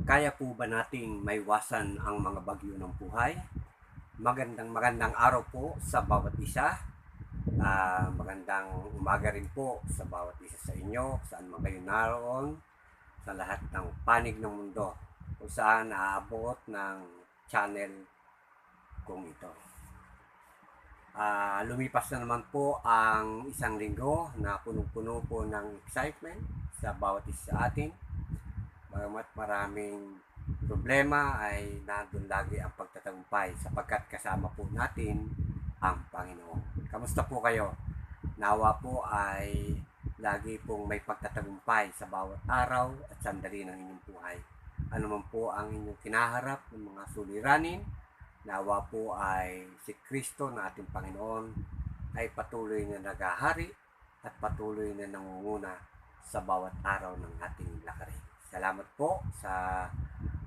Kaya po ba nating maiwasan ang mga bagyo ng buhay? Magandang araw po sa bawat isa. Magandang umaga rin po sa bawat isa sa inyo, saan man kayo naroon, sa lahat ng panig ng mundo, kung saan naaabot ng channel kong ito. Lumipas na naman po ang isang linggo na punong-puno po ng excitement sa bawat isa sa atin. Bagamat maraming problema ay nandun lagi ang pagtatagumpay sapagkat kasama po natin ang Panginoon. Kamusta po kayo? Nawa po ay lagi pong may pagtatagumpay sa bawat araw at sandali ng inyong buhay. Ano man po ang inyong kinaharap ng mga suliranin, nawa po ay si Kristo na ating Panginoon ay patuloy na naghahari at patuloy na nangunguna sa bawat araw ng ating lakarin. Salamat po sa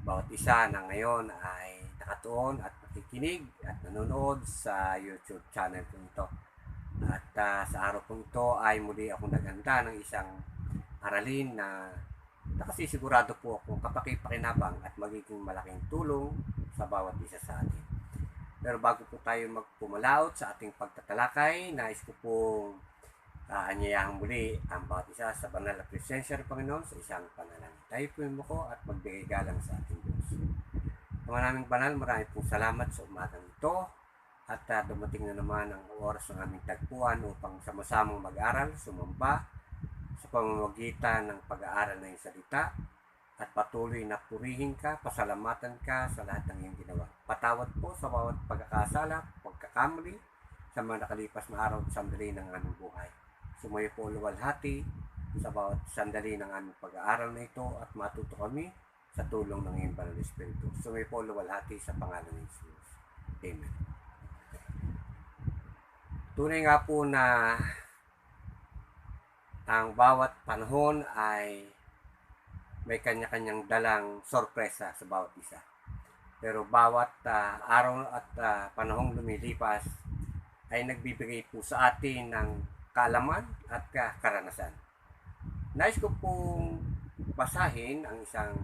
bawat isa na ngayon ay nakatuon at nakikinig at nanonood sa YouTube channel ko ito. At sa araw po ito ay muli akong naghanda ng isang aralin na nakasisigurado po akong kapakipakinabang at magiging malaking tulong sa bawat isa sa atin. Pero bago po tayo magpumalaot sa ating pagtatalakay, nais ko pong anyayahang muli ang bawat isa sa banal na presensya ng Panginoon sa isang panalangin. Tayo po yung muko at magbigay galang sa ating Diyos. Ama naming banal, marami pong salamat sa umagang ito at dumating na naman ang oras ng aming tagpuan upang sama-samang mag-aral, sumamba sa pamamagitan ng pag-aaral ng iyong salita at patuloy na purihin ka, pasalamatan ka sa lahat ng iyong ginawa. Patawad po sa bawat pagkakasala, pagkakamali sa mga nakalipas na araw at sandali ng aming buhay. Sumayo po luwalhati sa bawat sandali ng aming pag-aaral na ito at matuto kami sa tulong ng iyong Banal na Espiritu. Sumayo po luwalhati sa pangalan ng Jesus. Amen. Tunay nga po na ang bawat panahon ay may kanya-kanyang dalang sorpresa sa bawat isa. Pero bawat araw at panahong lumilipas ay nagbibigay po sa atin ng kaalaman at karanasan. Nais ko pong basahin ang isang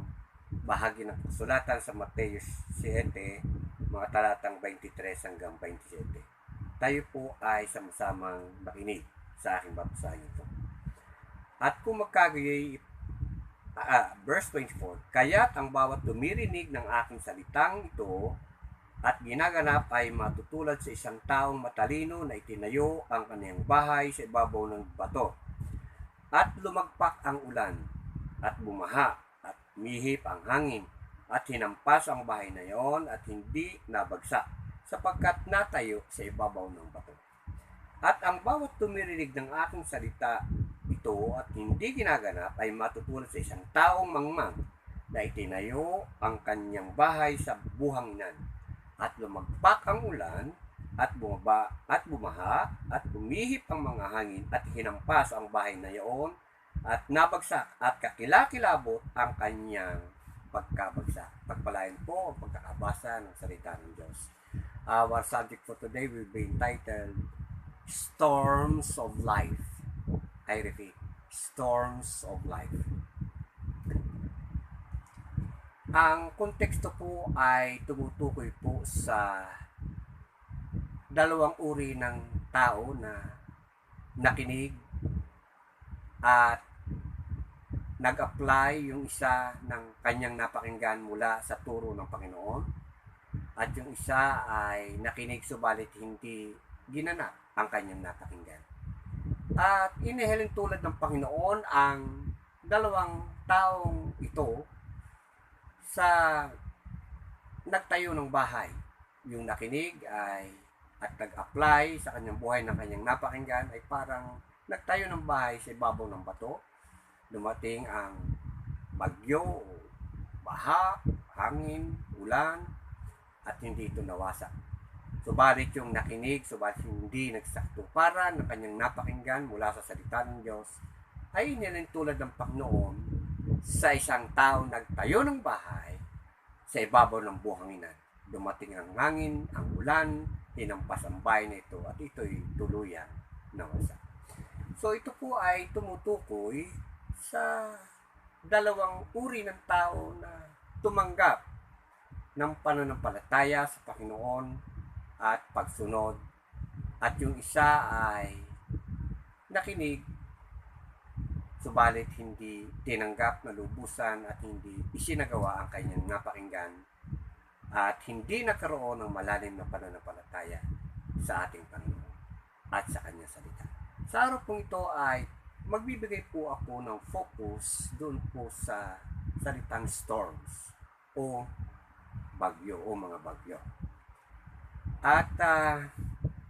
bahagi ng kasulatan sa Mateo 7, mga talatang 23 hanggang 27. Tayo po ay sama-samang makinig sa aking babasahin ito. At kung magkagayay, verse 24, kaya't ang bawat dumirinig ng aking salitang ito at ginaganap ay matutulad sa isang taong matalino na itinayo ang kanyang bahay sa ibabaw ng bato. At lumagpak ang ulan, at bumaha, at mihip ang hangin, at hinampas ang bahay na iyon at hindi nabagsak, sapagkat natayo sa ibabaw ng bato. At ang bawat tumirinig ng aking salita ito at hindi ginaganap ay matutulad sa isang taong mangmang na itinayo ang kanyang bahay sa buhanginan. At lumagpak ang ulan, at bumaba, at bumaha, at bumihip ang mga hangin, at hinampas ang bahay na iyon, at nabagsak, at kakilakilabot ang kanyang pagkabagsak. Pagpalain po ang pagkakabasa ng salita ng Diyos. Our subject for today will be entitled Storms of Life. I repeat, Storms of Life. Ang konteksto po ay tumutukoy po sa dalawang uri ng tao na nakinig at nag-apply, yung isa ng kanyang napakinggan mula sa turo ng Panginoon at yung isa ay nakinig subalit hindi ginanap ang kanyang napakinggan. At inihalin tulad ng Panginoon ang dalawang taong ito sa nagtayo ng bahay. Yung nakinig ay at nag-apply sa kanyang buhay ng kanyang napakinggan ay parang nagtayo ng bahay sa ibabaw ng bato. Dumating ang bagyo, baha, hangin, ulan, at hindi ito nawasak. Subalit yung nakinig, subalit hindi nagsaktuparan ng kanyang napakinggan mula sa salita ng Diyos, ay tulad ng Panginoon sa isang tao nagtayo ng bahay sa ibabaw ng buhanginan. Dumating ang hangin, ang ulan, hinampas ang bahay na ito at ito'y tuluyan nawasak. So ito po ay tumutukoy sa dalawang uri ng tao na tumanggap ng pananampalataya sa Panginoon at pagsunod, at yung isa ay nakinig subalit hindi tinanggap na lubusan at hindi isinagawa ang kanyang napakinggan at hindi nagkaroon ng malalim na pananampalataya sa ating Panginoon at sa kanyang salita. Sa araw pong ito ay magbibigay po ako ng focus doon po sa salitang storms o bagyo o mga bagyo. At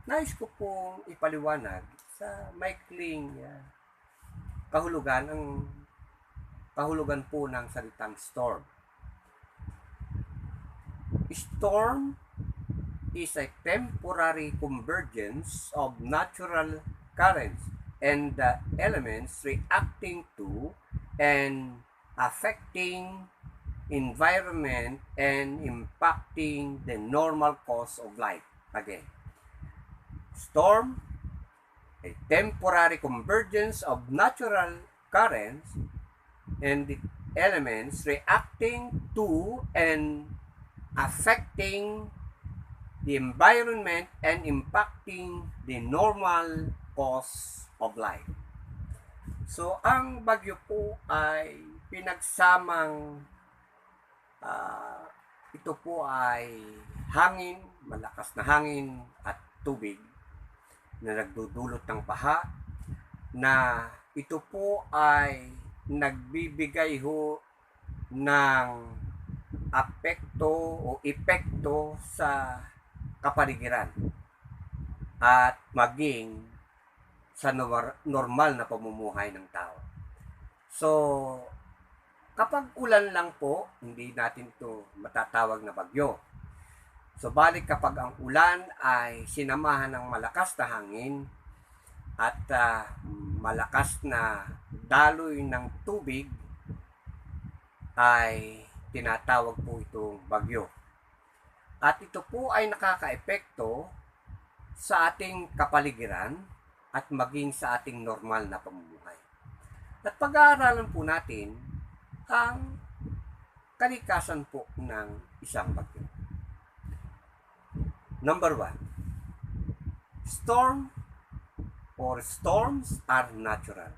nais ko pong ipaliwanag sa maikling kahulugan po ng salitang storm. Storm is a temporary convergence of natural currents and the elements reacting to and affecting environment and impacting the normal course of life. Again, storm, a temporary convergence of natural currents and the elements reacting to and affecting the environment and impacting the normal course of life. So, ang bagyo po ay pinagsamang ito po ay hangin, malakas na hangin at tubig na nagdudulot ng baha, na ito po ay nagbibigay ho ng apekto o epekto sa kapaligiran at maging sa normal na pamumuhay ng tao. So, kapag ulan lang po, hindi natin ito matatawag na bagyo. So, balik kapag ang ulan ay sinamahan ng malakas na hangin at malakas na daloy ng tubig, ay tinatawag po itong bagyo. At ito po ay nakakaepekto sa ating kapaligiran at maging sa ating normal na pamumuhay. At pag-aaralan po natin ang kalikasan po ng isang bagyo. Number 1, storm or storms are natural.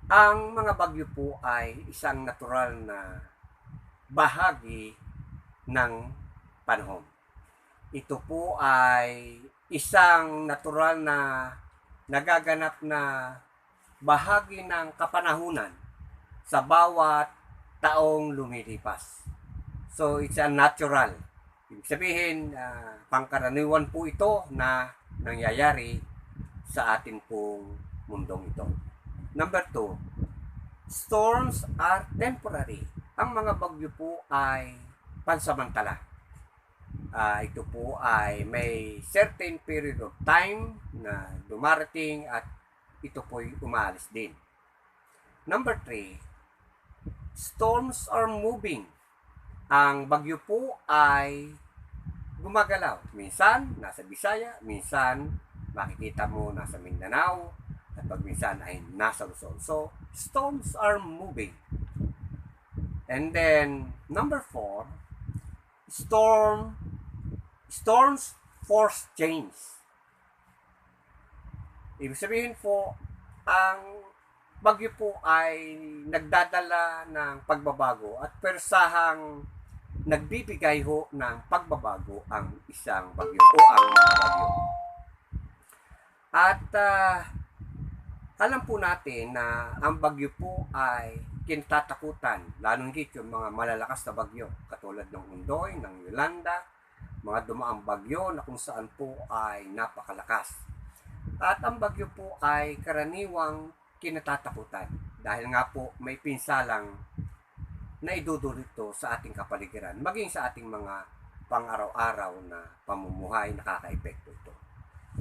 Ang mga bagyo po ay isang natural na bahagi ng panahon. Ito po ay isang natural na nagaganap na bahagi ng kapanahunan sa bawat taong lumilipas. So, it's a natural. Ibig sabihin, pangkaraniwan po ito na nangyayari sa ating pong mundong ito. Number 2, storms are temporary. Ang mga bagyo po ay pansamantala. Ito po ay may certain period of time na dumarating at ito po ay umalis din. Number 3, storms are moving. Ang bagyo po ay gumagalaw. Minsan nasa Bisaya, minsan makikita mo nasa Mindanao, at pag minsan ay nasa Luzon. So, storms are moving. And then, number 4, storms force change. Ibig sabihin po, ang bagyo po ay nagdadala ng pagbabago at persahang nagbibigay ho ng pagbabago ang isang bagyo o ang mga bagyo. At alam po natin na ang bagyo po ay kinatatakutan, lalo higit yung mga malalakas na bagyo katulad ng Undoy, ng Yolanda, mga dumaang bagyo na kung saan po ay napakalakas. At ang bagyo po ay karaniwang kinatatakutan dahil nga po may pinsalang na idudulot ito sa ating kapaligiran, maging sa ating mga pang-araw-araw na pamumuhay, nakaka-epekto ito.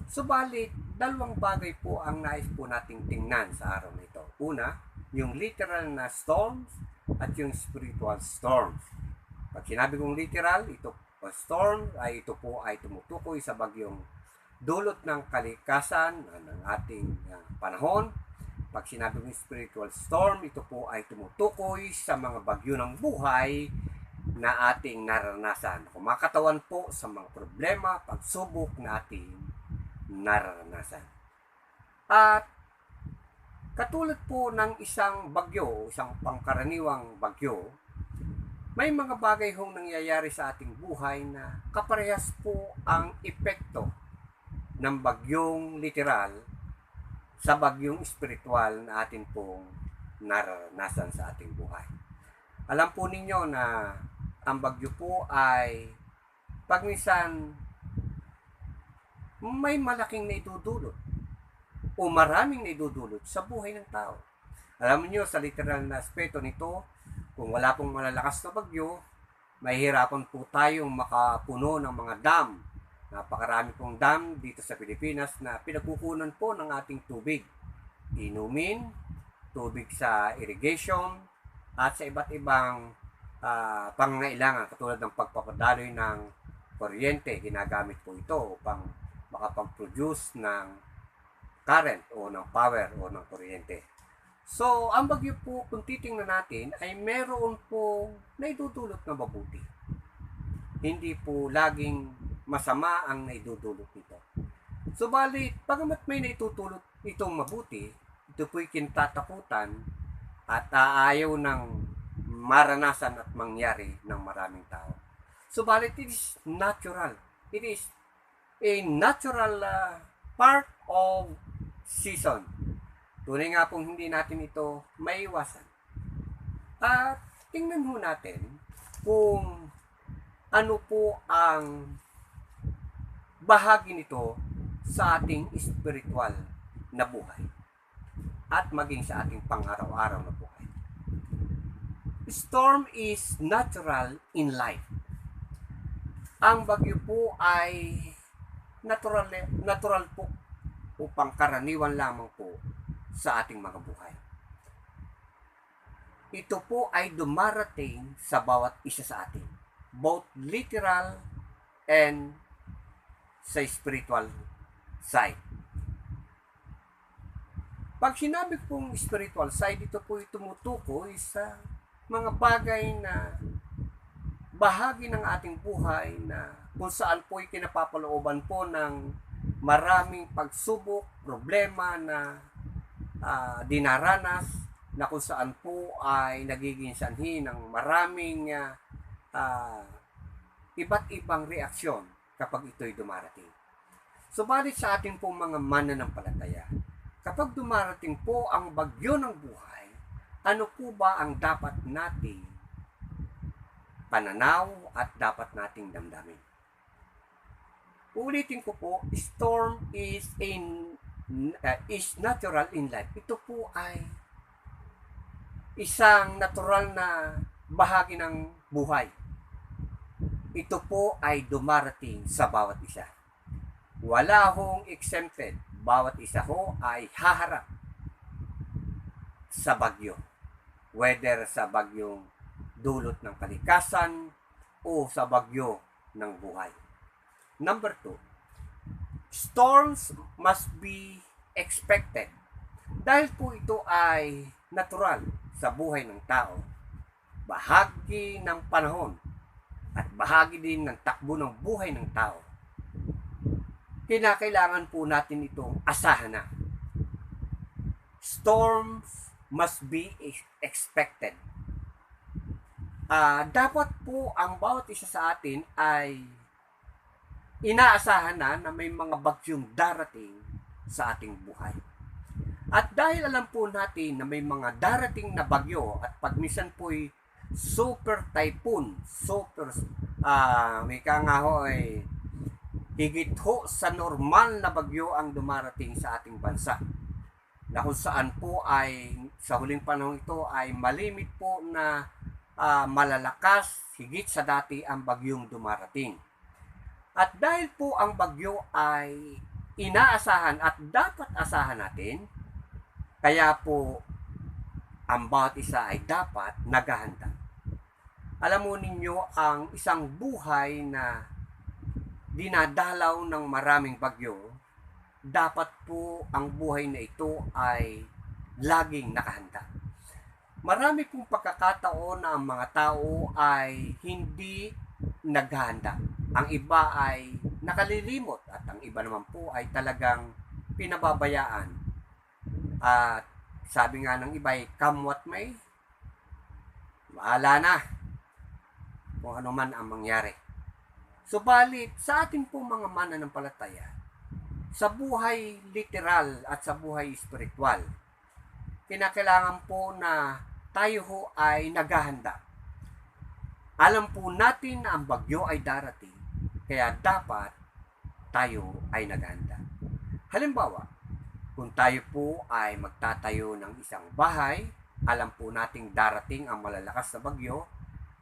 Subalit, dalawang bagay po ang nais po nating tingnan sa araw na ito. Una, yung literal na storms at yung spiritual storms. Pag sinabi kong literal, ito storm ay ito po ay tumutukoy sa bagyong dulot ng kalikasan ng ating panahon. Pag sinabi ng spiritual storm, ito po ay tumutukoy sa mga bagyo ng buhay na ating naranasan. Kumakatawan po sa mga problema, pagsubok na ating naranasan. At katulad po ng isang bagyo, isang pangkaraniwang bagyo, may mga bagay hong nangyayari sa ating buhay na kaparehas po ang epekto ng bagyong literal sa bagyong espiritual na atin pong naranasan sa ating buhay. Alam po ninyo na ang bagyo po ay pag minsan may malaking naidudulot o maraming naidudulot sa buhay ng tao. Alam niyo sa literal na aspeto nito, kung wala pong malalakas na bagyo, mahihirapan po tayong makapuno ng mga dam. Napakarami pong dam dito sa Pilipinas na pinagkukunan po ng ating tubig. Inumin, tubig sa irrigation, at sa iba't ibang pangangailangan katulad ng pagpapadaloy ng kuryente. Ginagamit po ito upang makapag-produce ng current o ng power o ng kuryente. So, ang bagyo po, kung titingnan natin, ay meron po naidudulot na mabuti. Hindi po laging masama ang naidudulot nito. Subalit, pagamat may naitutulot itong mabuti, ito po'y kinatatakutan at ayaw ng maranasan at mangyari ng maraming tao. Subalit, it is natural. It is a natural part of season. Tunay nga pong hindi natin ito maiwasan. At tingnan ho natin kung ano po ang bahagi nito sa ating spiritual na buhay at maging sa ating pang-araw-araw na buhay. Storm is natural in life. Ang bagyo po ay natural po o pangkaraniwan lamang po sa ating mga buhay. Ito po ay dumarating sa bawat isa sa atin, both literal and sa spiritual side. Pag sinabi pong spiritual side, ito po tumutukoy sa mga bagay na bahagi ng ating buhay na kung saan po kinapapalooban po ng maraming pagsubok, problema na dinaranas, na kung saan po ay nagiging sanhi ng maraming iba't ibang reaksyon kapag ito'y dumarating. Subalit sa ating pong mga mananampalataya, kapag dumarating po ang bagyo ng buhay, ano po ba ang dapat nating pananaw at dapat nating damdamin? Ulitin ko po, storm is natural in life. Ito po ay isang natural na bahagi ng buhay. Ito po ay dumarating sa bawat isa. Wala hong exempted. Bawat isa ho ay haharap sa bagyo. Whether sa bagyong dulot ng kalikasan o sa bagyo ng buhay. Number 2, storms must be expected. Dahil po ito ay natural sa buhay ng tao, bahagi ng panahon at bahagi din ng takbo ng buhay ng tao, kinakailangan po natin itong asahan na. Storms must be expected. Dapat po ang bawat isa sa atin ay inaasahan na may mga bagyong darating sa ating buhay. At dahil alam po natin na may mga darating na bagyo at pag minsan po'y super typhoon, may ka nga ho ay higit ho sa normal na bagyo ang dumarating sa ating bansa. Na kung saan po ay sa huling panahon ito ay malimit po na malalakas higit sa dati ang bagyong dumarating. At dahil po ang bagyo ay inaasahan at dapat asahan natin, kaya po ang bawat isa ay dapat naghahanda. Alam mo ninyo, ang isang buhay na dinadalaw ng maraming bagyo, dapat po ang buhay na ito ay laging nakahanda. Marami pong pagkakataon na ang mga tao ay hindi naghahanda. Ang iba ay nakalilimot at ang iba naman po ay talagang pinababayaan. At sabi nga ng iba ay come what may, maala na kung ano man ang mangyari. Subalit sa ating pong mga mananampalataya, sa buhay literal at sa buhay spiritual, kinakailangan po na tayo ho ay naghahanda. Alam po natin na ang bagyo ay darating, kaya dapat tayo ay naghahanda. Halimbawa, kung tayo po ay magtatayo ng isang bahay, alam po nating darating ang malalakas na bagyo,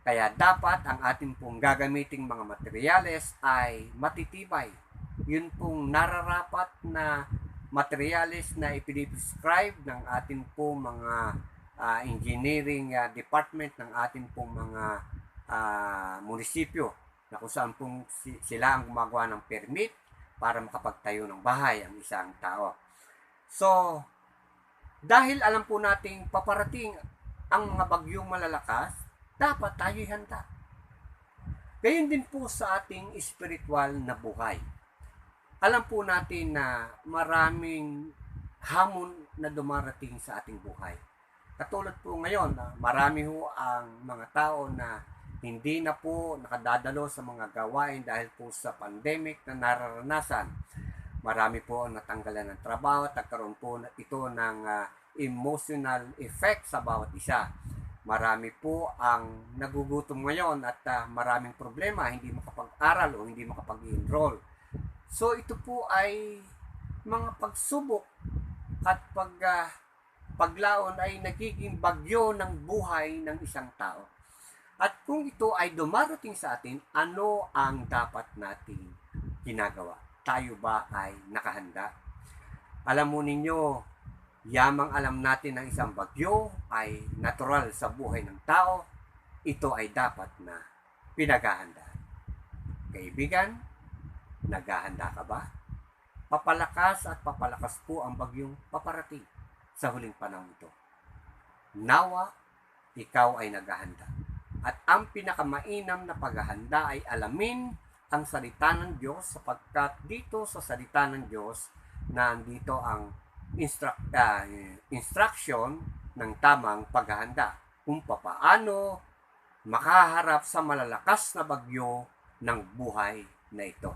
kaya dapat ang ating pong gagamiting mga materyales ay matitibay. Yun pong nararapat na materyales na ipiniprescribe ng ating pong mga engineering department ng ating pong mga munisipyo na kung saan pong sila ang gumagawa ng permit para makapagtayo ng bahay ang isang tao. So, dahil alam po nating paparating ang mga bagyong malalakas, dapat tayo'y handa. Gayon din po sa ating spiritual na buhay. Alam po natin na maraming hamon na dumarating sa ating buhay. Katulad po ngayon, marami ho ang mga tao na hindi na po nakadadalo sa mga gawain dahil po sa pandemic na nararanasan. Marami po ang natanggalan ng trabaho at nagkaroon po ito ng emotional effect sa bawat isa. Marami po ang nagugutom ngayon at maraming problema, hindi makapag-aral o hindi makapag-enroll. So ito po ay mga pagsubok at paglaon ay nagiging bagyo ng buhay ng isang tao. At kung ito ay dumarating sa atin, ano ang dapat nating ginagawa? Tayo ba ay nakahanda? Alam mo ninyo, yamang alam natin ng isang bagyo ay natural sa buhay ng tao, ito ay dapat na pinaghahandaan. Kaibigan, naghahanda ka ba? Papalakas at papalakas po ang bagyong paparating sa huling panahon ito. Nawa, ikaw ay naghahanda. At ang pinakamainam na paghahanda ay alamin ang salita ng Diyos, sapagkat dito sa salita ng Diyos nandito ang instruction ng tamang paghahanda kung paano makaharap sa malalakas na bagyo ng buhay na ito.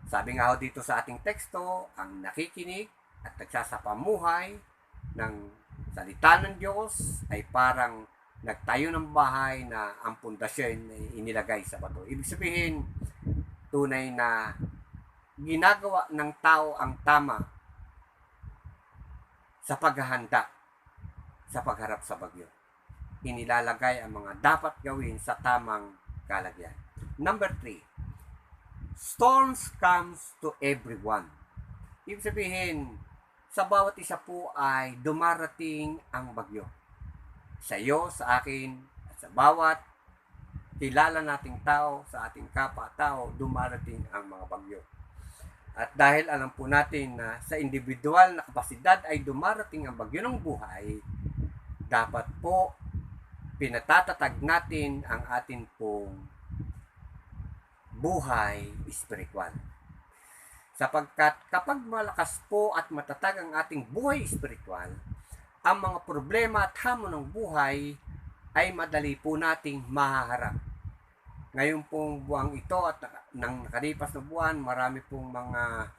Sabi nga ho dito sa ating teksto, ang nakikinig at nagsasapamuhay ng salita ng Diyos ay parang nagtayo ng bahay na ang pundasyon ay inilagay sa bato. Ibig sabihin, tunay na ginagawa ng tao ang tama sa paghahanda sa pagharap sa bagyo. Inilalagay ang mga dapat gawin sa tamang kalagyan. Number 3, storms comes to everyone. Ibig sabihin, sa bawat isa po ay dumarating ang bagyo. Sa iyo, sa akin, at sa bawat kilala nating tao, sa ating kapwa-tao, dumarating ang mga bagyo. At dahil alam po natin na sa individual na kapasidad ay dumarating ang bagyo ng buhay, dapat po pinatatatag natin ang ating pong buhay spiritual. Sapagkat kapag malakas po at matatag ang ating buhay spiritual, ang mga problema at hamon ng buhay ay madali po nating mahaharap. Ngayon pong buwang ito at ng nakalipas na buwan, marami pong mga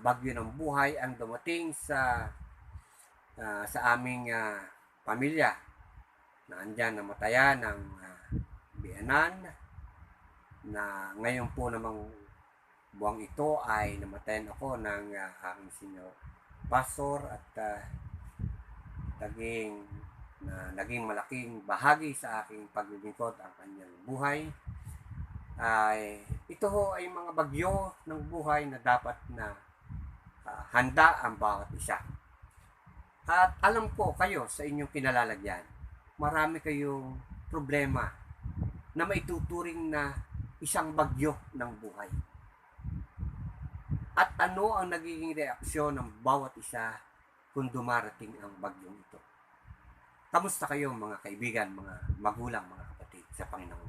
bagyo ng buhay ang dumating sa aming pamilya. Na andyan namatayan ng biyanan, na ngayon po namang buwang ito ay namatayan ako ng aking senior pastor at naging malaking bahagi sa aking paglilingkod ang kanyang buhay. Ito ho ay mga bagyo ng buhay na dapat na handa ang bawat isa. At alam ko kayo sa inyong kinalalagyan, marami kayong problema na maituturing na isang bagyo ng buhay. At ano ang nagiging reaksyon ng bawat isa kung dumarating ang bagyong ito? Kamusta kayo mga kaibigan, mga magulang, mga kapatid sa Panginoon?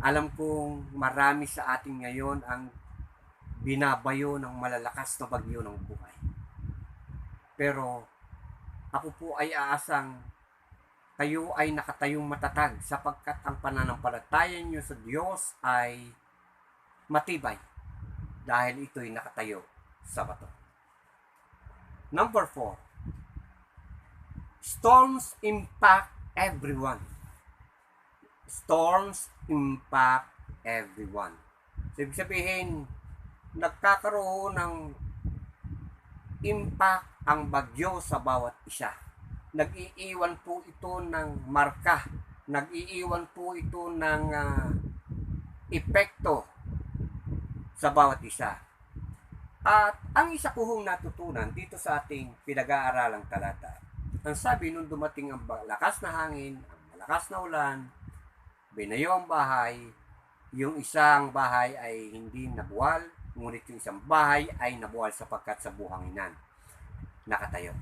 Alam kong marami sa atin ngayon ang binabayo ng malalakas na bagyo ng buhay. Pero ako po ay aasang kayo ay nakatayong matatag sapagkat ang pananampalataya niyo sa Diyos ay matibay dahil ito'y nakatayo sa bato. Number 4, storms impact everyone. Storms impact everyone. So, ibig sabihin, nagkakaroon ng impact ang bagyo sa bawat isa. Nag-iiwan po ito ng marka. Nag-iiwan po ito ng epekto sa bawat isa. At ang isa ko hong natutunan dito sa ating pinag-aaralang talata, ang sabi nung dumating ang lakas na hangin, ang malakas na ulan, binayo ang bahay, yung isang bahay ay hindi nabuwal, ngunit yung isang bahay ay nabuwal sapagkat sa buhanginan nakatayo.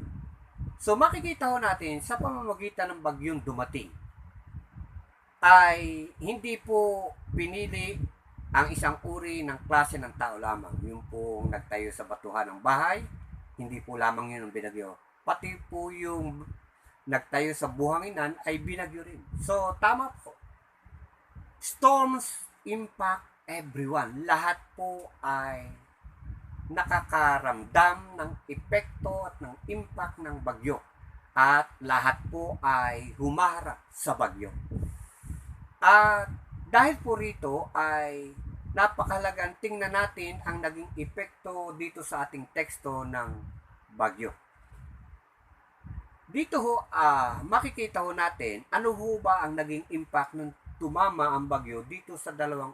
So makikita ho natin sa pamamagitan ng bagyong dumating ay hindi po pinili ang isang uri ng klase ng tao lamang. Yung pong nagtayo sa batuhan ng bahay, hindi po lamang yun ang binagyo. Pati po yung nagtayo sa buhanginan ay binagyo rin. So tama po. Storms impact everyone. Lahat po ay nakakaramdam ng epekto at ng impact ng bagyo. At lahat po ay humaharap sa bagyo. At dahil po rito ay napakahalagang tingnan natin ang naging epekto dito sa ating teksto ng bagyo. Dito ho, makikita ho natin ano ho ba ang naging impact nung tumama ang bagyo dito sa dalawang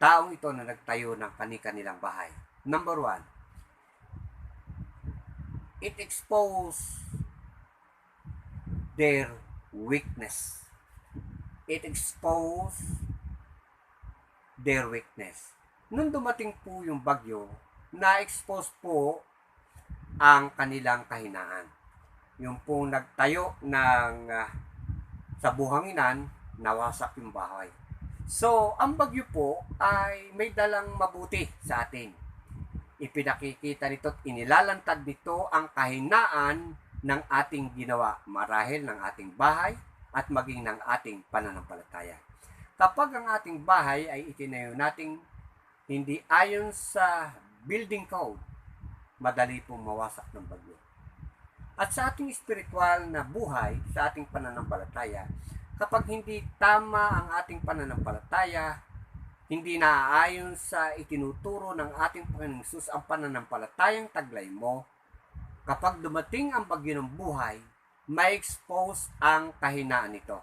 taong ito na nagtayo ng kani-kanilang bahay. Number 1, it exposed their weakness. It exposed their weakness. Nung dumating po yung bagyo, na-expose po ang kanilang kahinaan. Yung pong nagtayo ng sa buhanginan, nawasak yung bahay. So, ang bagyo po ay may dalang mabuti sa atin. Ipinakikita nito at inilalantad nito ang kahinaan ng ating ginawa, marahil ng ating bahay at maging ng ating pananampalataya. Kapag ang ating bahay ay itinayo nating hindi ayon sa building code, madali pong mawasak ng bagyo. At sa ating spiritual na buhay, sa ating pananampalataya, kapag hindi tama ang ating pananampalataya, hindi naaayon sa itinuturo ng ating Panginoong Hesus ang pananampalatayang taglay mo, kapag dumating ang bagyo ng buhay, may expose ang kahinaan nito.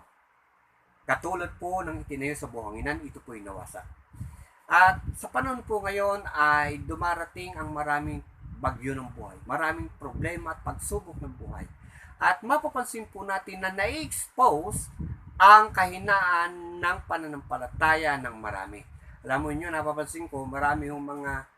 Katulad po ng itinayo sa buhanginan, ito po'y nawasak. At sa panahon po ngayon ay dumarating ang maraming bagyo ng buhay, maraming problema at pagsubok ng buhay. At mapapansin po natin na na-expose ang kahinaan ng pananampalataya ng marami. Alam mo nyo, napapansin ko, marami yung mga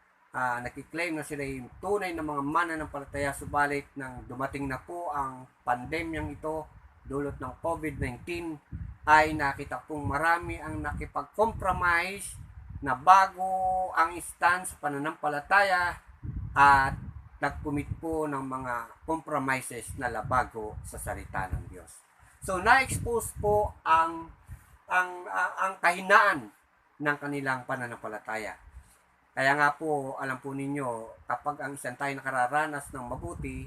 nakiklaim na sila yung tunay na mga mananampalataya, subalit nang dumating na po ang pandemyang ito, dulot ng COVID-19, ay nakita pong marami ang nakipag-compromise na bago ang stance sa pananampalataya at nag-commit po ng mga compromises na labago sa salita ng Diyos. So na-expose po ang kahinaan ng kanilang pananampalataya. Kaya nga po, alam po ninyo, kapag ang isang tayo nakararanas ng mabuti,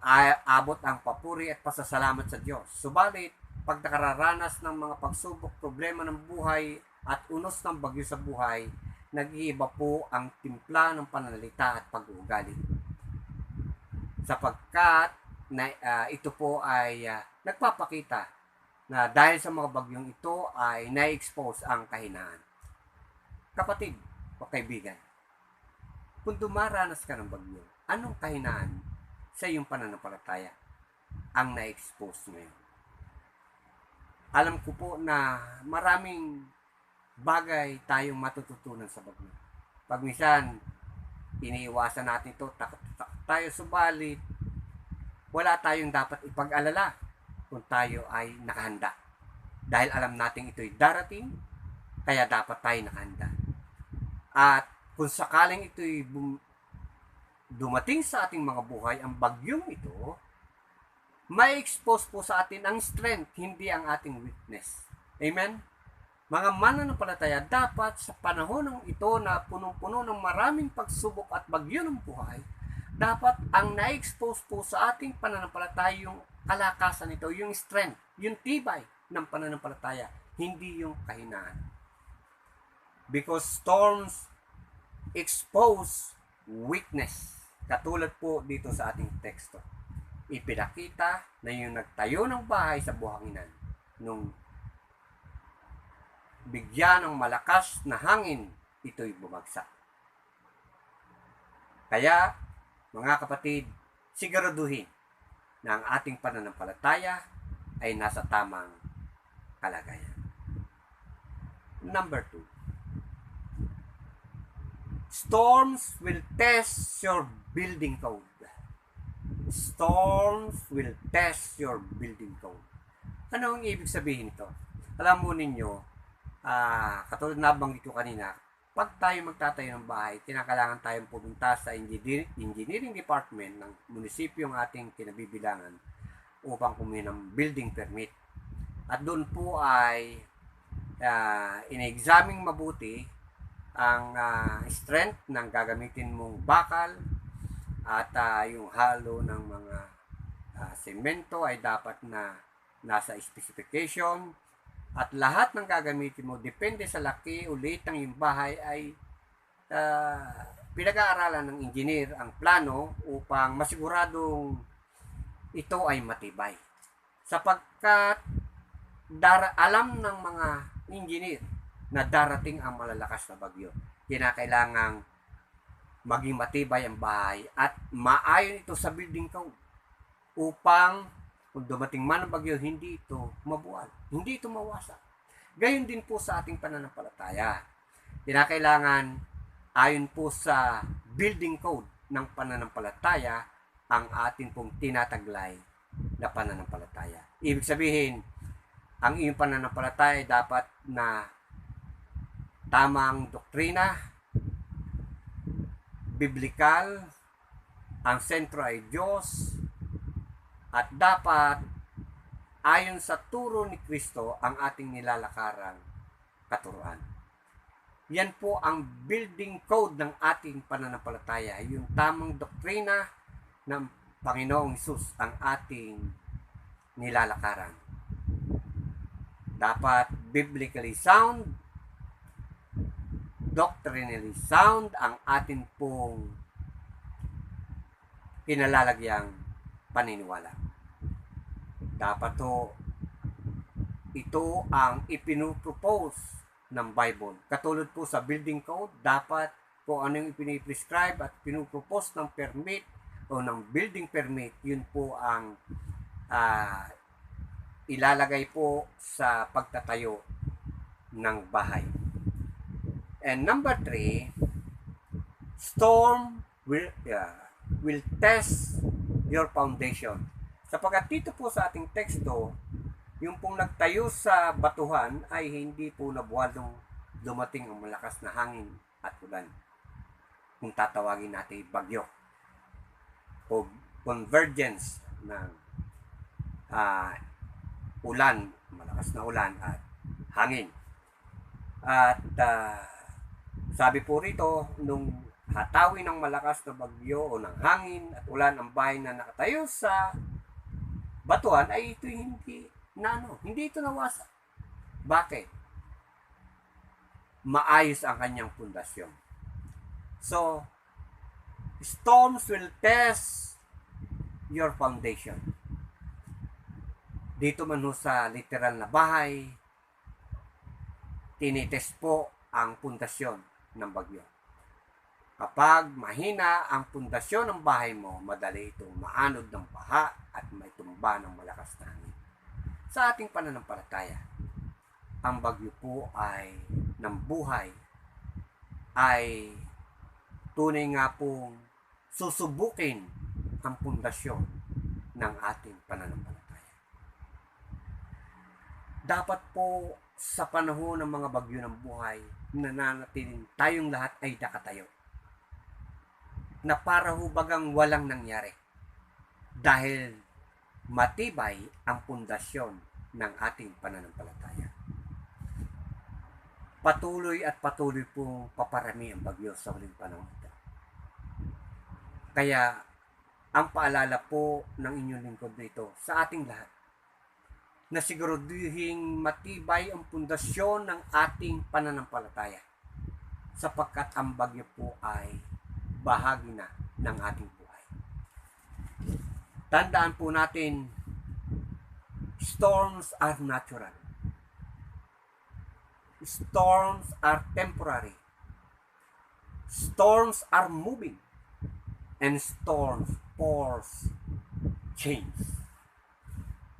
ay abot ang papuri at pasasalamat sa Diyos. Subalit, pag nakararanas ng mga pagsubok, problema ng buhay at unos ng bagyo sa buhay, nag-iiba po ang timpla ng pananalita at pag-uugali. Sapagkat ito po ay nagpapakita na dahil sa mga bagyong ito ay na-expose ang kahinaan. Kapatid o kaibigan, kung dumaranas ka ng bagyo, anong kahinaan sa iyong pananampalataya ang na-expose ngayon? Alam ko po na maraming bagay tayong matututunan sa bagyo. Pag minsan, iniiwasan natin ito, takot tayo, subalit, wala tayong dapat ipag-alala kung tayo ay nakahanda. Dahil alam natin ito'y darating, kaya dapat tayo nakahanda. At kung sakaling ito'y dumating sa ating mga buhay, ang bagyong ito, may expose po sa atin ang strength, hindi ang ating weakness. Amen? Mga mananampalataya, dapat sa panahon ng ito na punong-puno ng maraming pagsubok at bagyo ng buhay, dapat ang na-expose po sa ating pananampalataya yung kalakasan nito, yung strength, yung tibay ng pananampalataya, hindi yung kahinaan. Because storms expose weakness. Katulad po dito sa ating teksto. Ipinakita na yung nagtayo ng bahay sa buhanginan nung bigyan ng malakas na hangin, ito'y bumagsak. Kaya, mga kapatid, siguraduhin na ang ating pananampalataya ay nasa tamang kalagayan. Number 2. Storms will test your building code. Storms will test your building code. Ano ang ibig sabihin nito? Alam mo ninyo, katulad na banggit ko kanina, pag tayo magtatayo ng bahay, kinakailangan tayong pumunta sa engineering department ng munisipyo ng ating kinabibilangan upang kumuha ng building permit. At doon po ay ina-examine mabuti ang strength ng gagamitin mong bakal at yung halo ng mga semento ay dapat na nasa specification. At lahat ng gagamitin mo, depende sa laki o liit ng iyong bahay, ay pinag-aaralan ng engineer ang plano upang masiguradong ito ay matibay. Sapagkat alam ng mga engineer na darating ang malalakas na bagyo. Kinakailangang maging matibay ang bahay at maayon ito sa building code upang kung dumating man ang bagyo, hindi ito mabuwal. Hindi ito mawasak. Gayon din po sa ating pananampalataya. Kinakailangan, ayon po sa building code ng pananampalataya, ang ating pong tinataglay na pananampalataya. Ibig sabihin, ang iyong pananampalataya ay dapat na tamang doktrina, biblikal, ang sentro ay Diyos, at dapat ayon sa turo ni Kristo ang ating nilalakarang katuruan. Yan po ang building code ng ating pananampalataya, yung tamang doktrina ng Panginoong Hesus ang ating nilalakaran. Dapat biblically sound, doctrinally sound ang ating pong kinalalagyang paniniwala. Dapat ito ang ipinupropose ng Bible. Katulad po sa building code, dapat kung ano yung ipiniprescribe at pinupropose ng permit o ng building permit, yun po ang ilalagay po sa pagtatayo ng bahay. And number 3, storm will test your foundation. Sapagkat dito po sa ating teksto, yung pong nagtayo sa batuhan ay hindi po nabuwal nung dumating ang malakas na hangin at ulan. Kung tatawagin natin bagyo o convergence ng ulan, malakas na ulan at hangin. At sabi po rito, nung hatawin ng malakas na bagyo o ng hangin at ulan ang bahay na nakatayo sa batuhan, ay ito hindi ito nawasak. Bakit? Maayos ang kanyang pundasyon. So, storms will test your foundation. Dito man sa literal na bahay, tinitest po ang pundasyon ng bagyo. Kapag mahina ang pundasyon ng bahay mo, madali itong maanod ng baha at may tumba ng malakas na hangin. Sa ating pananampalataya, ang bagyo po ay ng buhay ay tunay nga pong susubukin ang pundasyon ng ating pananampalataya. Dapat po sa panahon ng mga bagyo ng buhay, nananatiling tayong lahat ay nakatayo. Na para ho bagang walang nangyari. Dahil matibay ang pundasyon ng ating pananampalataya. Patuloy at patuloy pong paparami ang bagyo sa huling panahon ito. Kaya, ang paalala po ng inyong lingkod dito sa ating lahat, na siguraduhin matibay ang pundasyon ng ating pananampalataya sapagkat ang bagyo po ay bahagi na ng ating buhay. Tandaan po natin, storms are natural. Storms are temporary. Storms are moving. And storms force change.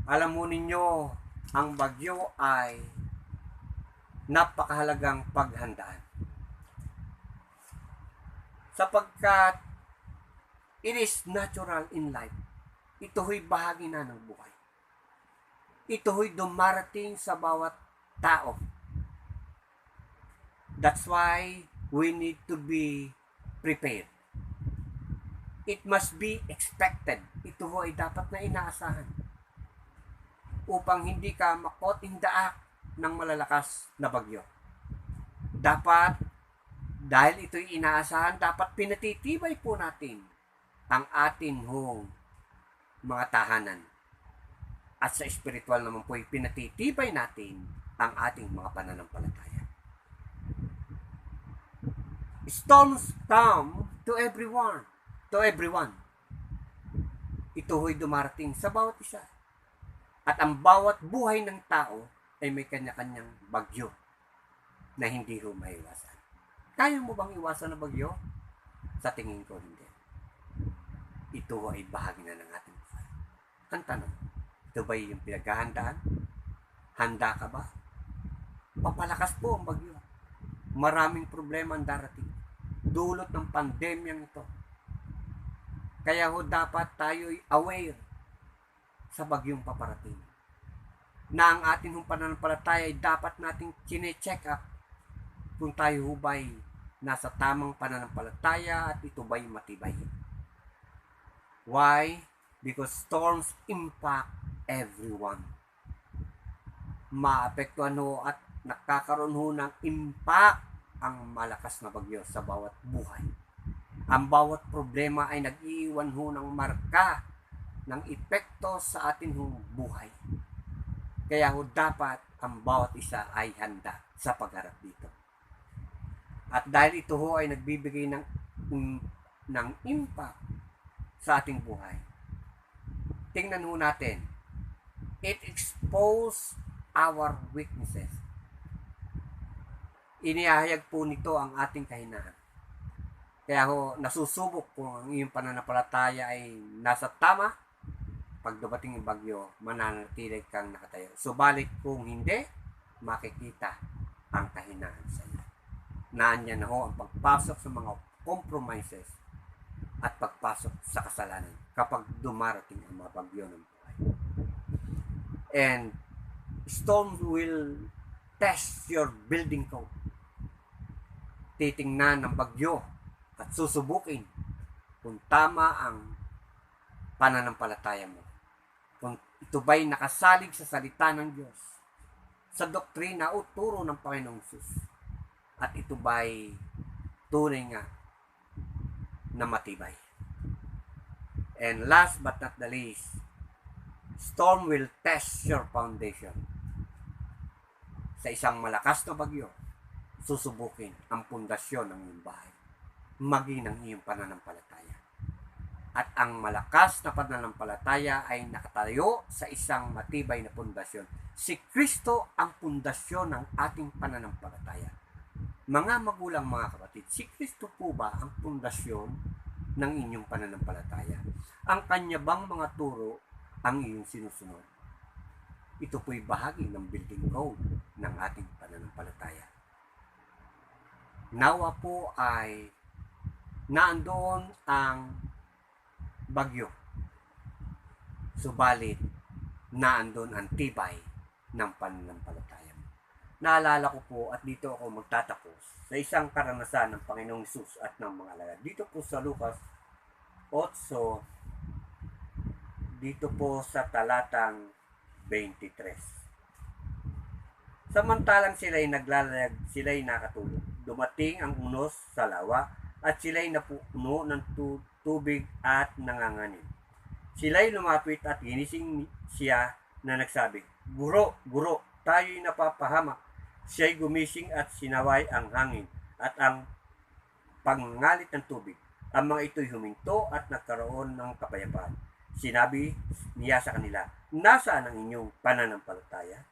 Alam mo ninyo, ang bagyo ay napakahalagang paghandaan. Sapagkat it is natural in life. Ito ho'y bahagi na ng buhay. Ito ho'y dumarating sa bawat tao. That's why we need to be prepared. It must be expected. Ito ho ay dapat na inaasahan. Upang hindi ka makot in the act ng malalakas na bagyo. Dapat, dahil ito'y inaasahan, dapat pinatitibay po natin ang ating hong mga tahanan. At sa espiritual naman po, pinatitibay natin ang ating mga pananampalataya. Storms come to everyone. Ito ho'y dumarating sa bawat isa. At ang bawat buhay ng tao ay may kanya-kanyang bagyo na hindi ho maiwasan. Kaya mo bang iwasan ang bagyo? Sa tingin ko hindi. Ito ho ay bahagi na ng ating buhay. Ang tanong, ito ba yung pinaghahandaan? Handa ka ba? Papalakas po ang bagyo. Maraming problema ang darating. Dulot ng pandemyang ito. Kaya ho dapat tayo'y aware sa bagyong paparating. Na ang ating pananampalataya ay dapat nating chine-check up kung tayo ba'y nasa tamang pananampalataya at ito ba'y matibay. Why? Because storms impact everyone. Maapektuhan ho at nakakaroon ho ng impact ang malakas na bagyo sa bawat buhay. Ang bawat problema ay nag-iiwan ho ng marka ng epekto sa ating buhay. Kaya ho dapat ang bawat isa ay handa sa pagharap dito. At dahil ito ho ay nagbibigay ng impact sa ating buhay, tingnan ho natin, it exposes our weaknesses. Inihahayag po nito ang ating kahinaan. Kaya ho, nasusubok kung ang iyong pananampalataya ay nasa tama. Pag dumating yung bagyo, mananatili kang nakatayo. Subalit kung hindi, makikita ang kahinaan sa iyo. Naandyan na ho ang pagpasok sa mga compromises at pagpasok sa kasalanan kapag dumarating ang mga bagyo ng buhay. And storm will test your building code. Titingnan ng bagyo at susubukin kung tama ang pananampalataya mo. Kung ito ba'y nakasalig sa salita ng Diyos, sa doktrina o turo ng Panginoong Hesus, at ito ba'y tunay nga na matibay. And last but not the least, storm will test your foundation. Sa isang malakas na bagyo, susubukin ang pundasyon ng iyong bahay, maging ng iyong pananampalataya. At ang malakas na pananampalataya ay nakatayo sa isang matibay na pundasyon. Si Kristo ang pundasyon ng ating pananampalataya. Mga magulang, mga kapatid, si Kristo po ba ang pundasyon ng inyong pananampalataya? Ang kanya bang mga turo ang iyong sinusunod? Ito po'y bahagi ng building code ng ating pananampalataya. Nawa po ay naandoon ang bagyo. Subalit, naandun ang tibay ng pananampalataya mo. Naalala ko po at dito ako magtatapos sa isang karanasan ng Panginoong Hesus at ng mga alagad. Dito po sa Lucas 8, dito po sa talatang 23. Samantalang sila'y naglalayag, sila'y nakatulog. Dumating ang unos sa lawa at sila'y napuno ng tubig at nanganganib. Sila'y lumapit at ginising siya na nagsabi, Guro, Guro, tayo'y napapahamak. Siya'y gumising at sinaway ang hangin at ang pangalit ng tubig. Ang mga ito'y huminto at nagkaroon ng kapayapaan. Sinabi niya sa kanila, nasaan ang inyong pananampalataya?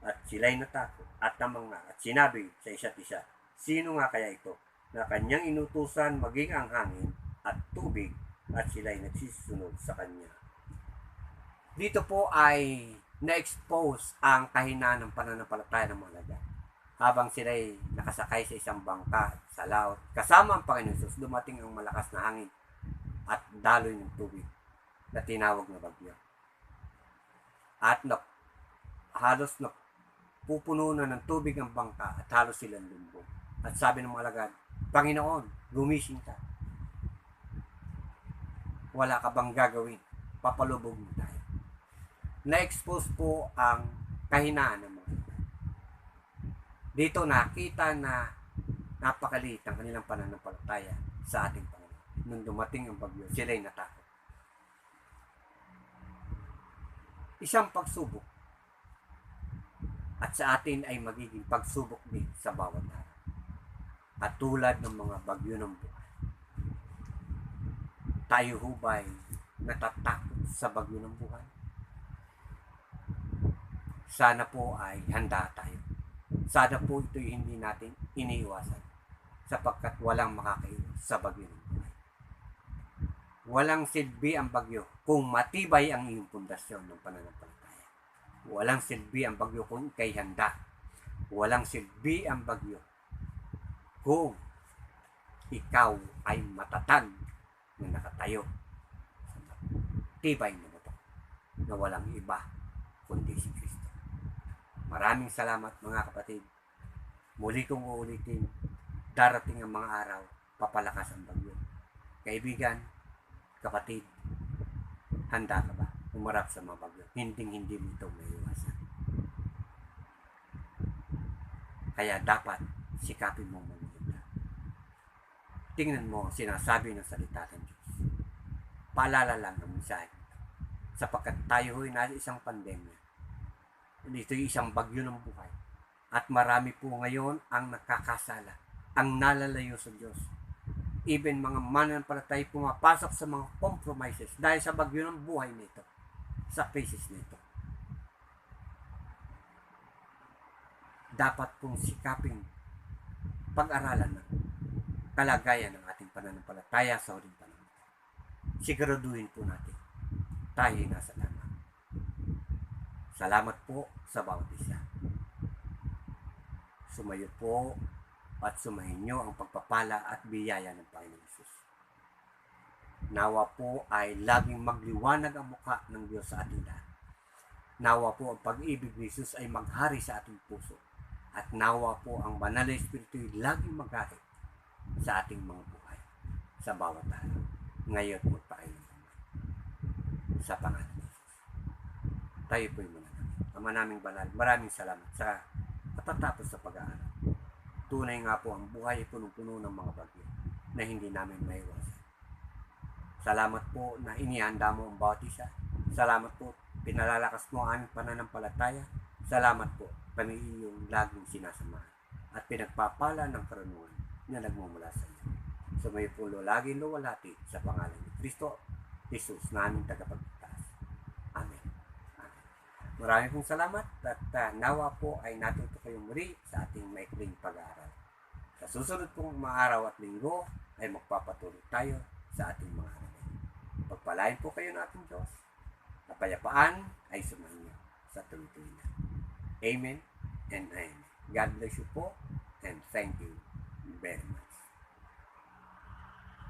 At sila'y natakot at namanga at sinabi sa isa't isa, sino nga kaya ito na kanyang inutusan maging ang hangin at tubig at sila'y nagsisunod sa kanya. Dito po ay na-expose ang kahinaan ng pananampalataya ng mga alagad. Habang sila'y nakasakay sa isang bangka sa laot, kasama ang Panginoon Hesus, dumating ang malakas na hangin at daloy ng tubig na tinawag na bagyo. At halos pupuno na ng tubig ang bangka at halos silang lumbog. At sabi ng mga alagad, Panginoon, gumising ka. Wala ka bang gagawin? Papalubog mo tayo. Na-expose po ang kahinaan ng mga alagad. Dito nakita na napakaliit ang kanilang pananampalataya sa ating Panginoon. Nung dumating ang bagyo, sila'y natakot. Isang pagsubok at sa atin ay magiging pagsubok din sa bawat araw. At tulad ng mga bagyo ng buhay, tayo hubay natatakot sa bagyo ng buhay. Sana po ay handa tayo. Sana po ito'y hindi natin iniiwasan sapagkat walang makakaiwas sa bagyo ng buhay. Walang silbi ang bagyo kung matibay ang iyong pundasyon ng pananampalataya. Walang silbi ang bagyo kung ikay handa. Walang silbi ang bagyo kung ikaw ay matatag na nakatayo sa tibay na bato na walang iba kundi si Kristo. Maraming salamat mga kapatid. Muli kong uulitin, darating ang mga araw, papalakas ang bagyo. Kaibigan, kapatid, handa ka ba umarap sa mga bagyo? Hindi mo ito maiwasan. Kaya dapat sikapin mo maganda. Tingnan mo ang sinasabi ng salita ng Diyos. Paalala lang ng mensahe. Sapagkat tayo ay nasa isang pandemya. Ito'y isang bagyo ng buhay. At marami po ngayon ang nakakasala, ang nalalayo sa Diyos. Even mga mananampalataya pumapasok sa mga compromises dahil sa bagyo ng buhay nito, sa crisis nito. Dapat pong sikaping pag-aralan ng kalagayan ng ating pananampalataya sa huling panahon. Siguraduhin po natin tayo nasa tama. Salamat po sa bawat isa. Sumayo po at sumahin nyo ang pagpapala at biyaya ng Panginoon Hesus. Nawa po ay laging magliwanag ang mukha ng Diyos sa ating lahat. Nawa po ang pag-ibig ni Hesus ay maghari sa ating puso. At nawa po ang banal na Espiritu ay laging maghari sa ating mga buhay sa bawat araw. Ngayon magpakailanman. Sa pangalan ni Hesus. Tayo po'y manalangin. Ama naming banal, maraming salamat sa katatapos sa pag-aaral. Tunay nga po ang buhay ay punong-puno ng mga bagyo na hindi namin maiwasan. Salamat po na inihanda mo ang bawat isa. Salamat po, pinalalakas mo ang aming pananampalataya. Salamat po, kami iyong laging sinasamahan at pinagpapala ng karunungan na nagmumula sa iyo. Sumayo po laging luwalhati sa pangalan ni Kristo, Jesus, na aming tagapagligtas. Amen. Amen. Maraming pong salamat at nawa po ay natuto kayong muli sa ating maikling pag-aaral. Sa susunod pong mga araw at linggo ay magpapatuloy tayo sa ating mga aralin. Pagpalain po kayo ng ating Diyos. Kapayapaan ay sumainyo sa tuloy-tuloy na. Amen and amen. God bless you po and thank you very much.